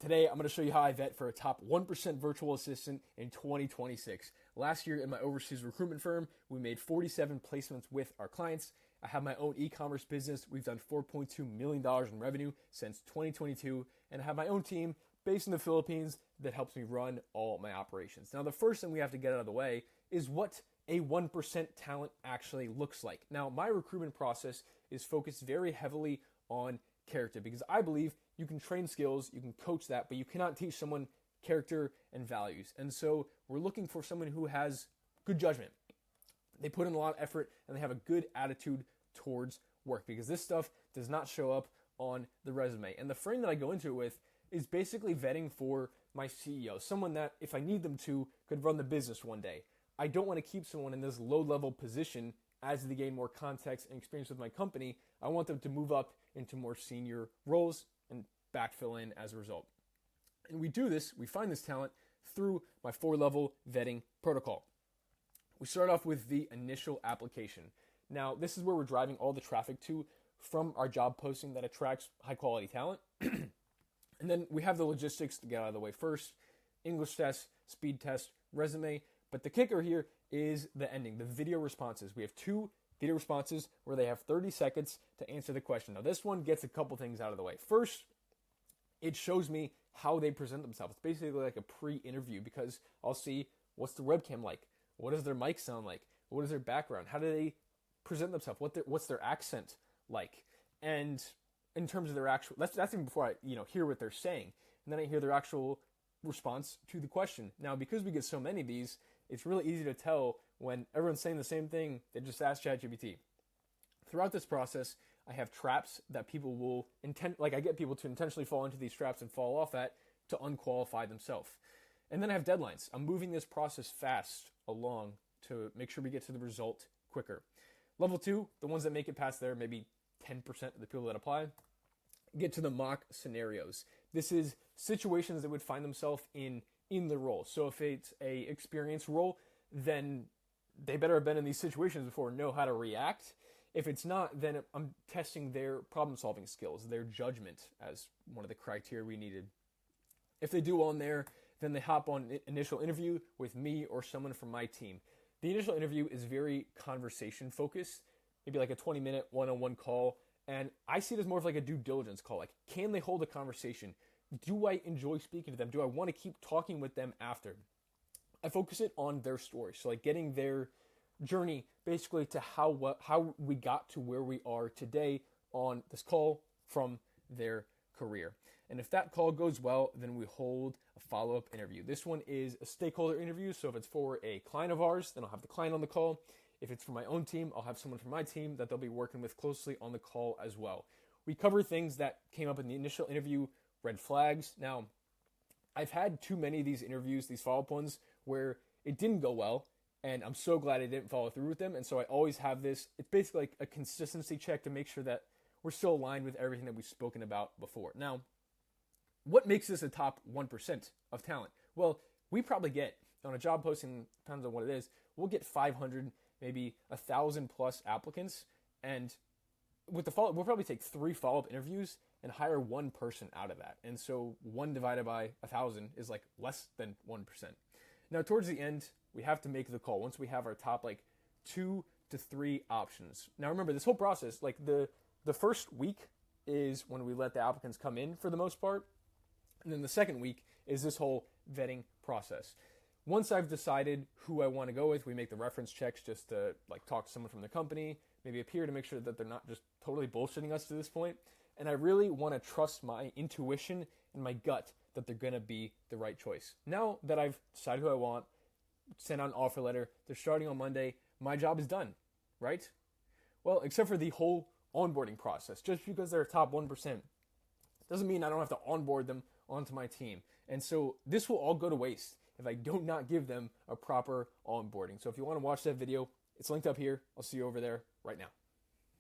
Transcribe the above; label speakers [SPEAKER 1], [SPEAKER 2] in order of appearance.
[SPEAKER 1] Today, I'm going to show you how I vet for a top 1% virtual assistant in 2026. Last year in my overseas recruitment firm, we made 47 placements with our clients. I have my own e-commerce business. We've done $4.2 million in revenue since 2022, and I have my own team based in the Philippines that helps me run all my operations. Now, the first thing we have to get out of the way is what a 1% talent actually looks like. Now, my recruitment process is focused very heavily on character because I believe you can train skills, you can coach that, but you cannot teach someone character and values. And so we're looking for someone who has good judgment. They put in a lot of effort and they have a good attitude towards work because this stuff does not show up on the resume. And the frame that I go into it with is basically vetting for my CEO, someone that if I need them to could run the business one day. I don't want to keep someone in this low-level position as they gain more context and experience with my company. I want them to move up into more senior roles and backfill in as a result. And we do this, we find this talent through my 4-level vetting protocol. We start off with the initial application. Now, this is where we're driving all the traffic to from our job posting that attracts high-quality talent. And then we have the logistics to get out of the way first: English test, speed test, resume. But the kicker here is the ending, the video responses. We have 2 video responses where they have 30 seconds to answer the question. Now, this one gets a couple things out of the way. First, it shows me how they present themselves. It's basically like a pre-interview because I'll see what's the webcam like, what does their mic sound like, what is their background, how do they present themselves, what's their accent like, and in terms of their actual, that's even before I hear what they're saying, and then I hear their actual response to the question. Now, because we get so many of these, it's really easy to tell when everyone's saying the same thing. They just ask ChatGPT. Throughout this process, I have traps that people will I get people to intentionally fall into these traps and fall off at to unqualify themselves. And then I have deadlines. I'm moving this process fast along to make sure we get to the result quicker. Level 2, the ones that make it past there, maybe 10% of the people that apply, get to the mock scenarios. This is situations that would find themselves in the role. So if it's a experienced role, then they better have been in these situations before and know how to react. If it's not, then I'm testing their problem-solving skills, their judgment as one of the criteria we needed. If they do well in there, then they hop on initial interview with me or someone from my team. The initial interview is very conversation-focused, maybe like a 20-minute one-on-one call, and I see it as more of like a due diligence call. Like, can they hold a conversation? Do I enjoy speaking to them? Do I want to keep talking with them after? I focus it on their story. So like getting their journey basically to how we got to where we are today on this call from their career. And if that call goes well, then we hold a follow-up interview. This one is a stakeholder interview. So if it's for a client of ours, then I'll have the client on the call. If it's for my own team, I'll have someone from my team that they'll be working with closely on the call as well. We cover things that came up in the initial interview, red flags. Now, I've had too many of these interviews, these follow-up ones, where it didn't go well, and I'm so glad I didn't follow through with them. And so I always have this. It's basically like a consistency check to make sure that we're still aligned with everything that we've spoken about before. Now, what makes this a top 1% of talent? Well, we probably get, on a job posting, depends on what it is, we'll get 500, maybe 1,000 plus applicants, and with the follow-up, we'll probably take 3 follow-up interviews and hire 1 person out of that. And so 1 divided by 1,000 is like less than 1%. Now, towards the end, we have to make the call once we have our top 2 to 3 options. Now, remember, this whole process, the first week is when we let the applicants come in for the most part. And then the second week is this whole vetting process. Once I've decided who I want to go with, we make the reference checks just to talk to someone from the company, maybe appear to make sure that they're not just totally bullshitting us to this point. And I really want to trust my intuition and my gut that they're going to be the right choice. Now that I've decided who I want, sent out an offer letter, they're starting on Monday, my job is done, right? Well, except for the whole onboarding process. Just because they're a top 1% doesn't mean I don't have to onboard them onto my team. And so this will all go to waste if I do not give them a proper onboarding. So if you want to watch that video, it's linked up here. I'll see you over there right now.